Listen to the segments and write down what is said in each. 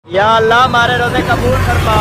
या अल्लाह हमारे रोजे कबूल फरमा।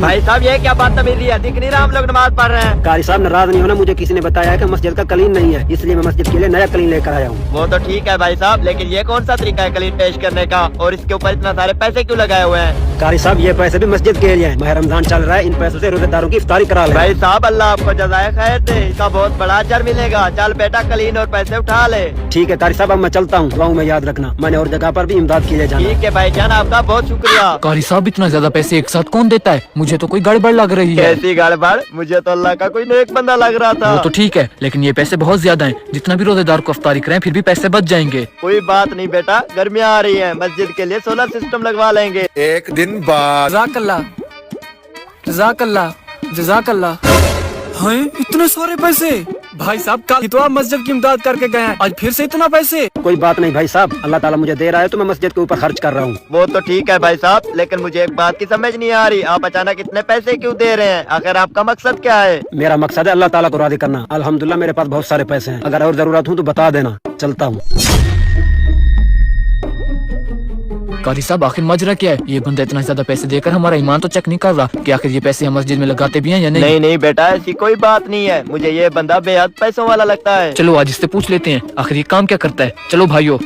भाई साहब ये क्या बात तमीज़ी है, दिख नहीं रहा हम लोग नमाज पढ़ रहे हैं। कारी साहब नाराज नहीं होना, मुझे किसी ने बताया है कि मस्जिद का कलीन नहीं है, इसलिए मैं मस्जिद के लिए नया कलीन लेकर आया हूँ। वो तो ठीक है भाई साहब, लेकिन ये कौन सा तरीका है कलीन पेश करने का, और इसके ऊपर इतना सारे पैसे क्यों लगाए हुए हैं? कारी साहब ये पैसे भी मस्जिद के लिए हैं, माह रमजान चल रहा है, इन पैसों से रोजेदारों की इफ्तारी करा ले। भाई साहब अल्लाह आपको जज़ाए खैर दे, इसका बहुत बड़ा अजर मिलेगा। चल बेटा कलीन और पैसे उठा ले। ठीक है कारी साहब, अब मैं चलता हूँ, दुआओं में याद रखना, मैंने और जगह पर भी इमदाद किए जाना। ठीक है भाई जान, आपका बहुत शुक्रिया। कारी साहब इतना ज्यादा पैसे एक साथ कौन देता है? मुझे तो कोई गड़बड़ लग रही है। कैसी गड़बड़? मुझे तो अल्लाह का कोई नेक बंदा लग रहा था। वो तो ठीक है, लेकिन ये पैसे बहुत ज्यादा हैं। जितना भी रोजेदार को इफ्तारी करें फिर भी पैसे बच जाएंगे। कोई बात नहीं बेटा, गर्मियाँ आ रही है, मस्जिद के लिए सोलर सिस्टम लगवा लेंगे। एक दिन बाद जज़ाकल्लाह, जज़ाकल्लाह, जज़ाकल्लाह। हैं इतने सारे पैसे? भाई साहब कल ही तो आप मस्जिद की इमदाद करके गए हैं, आज फिर से इतना पैसे? कोई बात नहीं भाई साहब, अल्लाह ताला मुझे दे रहा है तो मैं मस्जिद के ऊपर खर्च कर रहा हूँ। वो तो ठीक है भाई साहब, लेकिन मुझे एक बात की समझ नहीं आ रही, आप अचानक इतने पैसे क्यों दे रहे हैं? आखिर आपका मकसद क्या है? मेरा मकसद है अल्लाह ताला को राज़ी करना। अल्हम्दुलिल्लाह मेरे पास बहुत सारे पैसे हैं, अगर और जरूरत हो तो बता देना, चलता हूँ। कारी साहब आखिर माजरा क्या है? ये बंदा इतना ज्यादा पैसे देकर हमारा ईमान तो चेक नहीं कर रहा कि आखिर ये पैसे हम मस्जिद में लगाते भी हैं या नहीं? नहीं नहीं बेटा, ऐसी कोई बात नहीं है, मुझे ये बंदा बेहद पैसों वाला लगता है। चलो आज इससे पूछ लेते हैं आखिर ये काम क्या करता है। चलो भाइयों।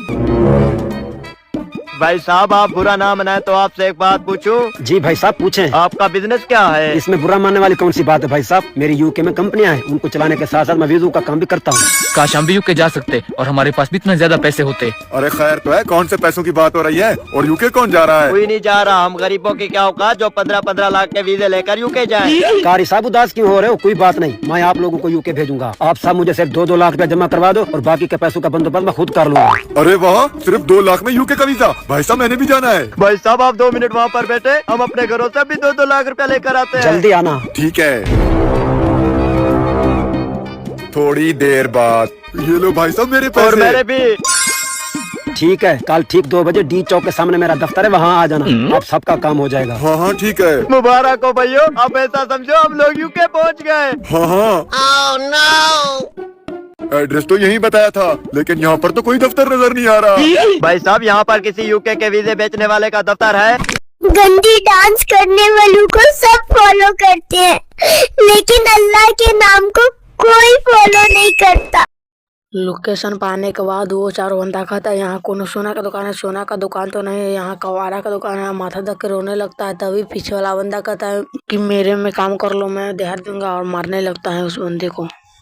भाई साहब आप बुरा ना मनाए तो आपसे एक बात पूछूं? जी भाई साहब पूछें। आपका बिजनेस क्या है? इसमें बुरा मानने वाली कौन सी बात है भाई साहब, मेरी यूके में कंपनियां हैं, उनको चलाने के साथ साथ मैं वीजू का काम भी करता हूँ। काश हम भी यूके जा सकते और हमारे पास भी इतना ज्यादा पैसे होते। अरे खैर तो है, कौन से पैसों की बात हो रही है और यूके कौन जा रहा है? कोई नहीं जा रहा, हम गरीबों की क्या औकात जो 15-15 लाख के वीजे लेकर यूके जाएं। कारी साहब उदास क्यों हो रहे हो? कोई बात नहीं, मैं आप लोगों को यूके भेजूंगा। आप सब मुझे सिर्फ 2-2 लाख रुपया जमा करवा दो और बाकी के पैसों का बंदोबस्त मैं खुद कर लूंगा। अरे वाह, सिर्फ 2 लाख में यूके का वीजा? भाई साहब मैंने भी जाना है। भाई साहब आप 2 मिनट वहाँ पर बैठे, हम अपने घरों से भी 2-2 लाख रुपया लेकर आते हैं। जल्दी आना। ठीक है। थोड़ी देर बाद ये लो भाई साहब मेरे पैसे। और मेरे भी। ठीक है, कल ठीक 2 बजे डी चौक के सामने मेरा दफ्तर है, वहाँ आ जाना, आप सबका काम हो जाएगा। हाँ हाँ ठीक है। मुबारक हो भैया, अब ऐसा समझो हम लोग यूके पहुँच गए। हाँ हाँ। एड्रेस तो यही बताया था, लेकिन यहाँ पर तो कोई दफ्तर नजर नहीं आ रहा। भाई साहब यहाँ पर किसी यूके के वीजे बेचने वाले का दफ्तर है? गंदी डांस करने वालों को सब फॉलो करते हैं, लेकिन अल्लाह के नाम को कोई फॉलो नहीं करता। लोकेशन पाने के बाद वो चारों बंदा कहता है यहाँ कोनो सोना का दुकान है। सोना का दुकान तो नहीं है, यहाँ कवारा का दुकान है। माथा धक के रोने लगता है, तभी पीछे वाला बंदा कहता है कि मेरे में काम कर लो, मैं देहात दूंगा, और मारने लगता है उस बंदे को।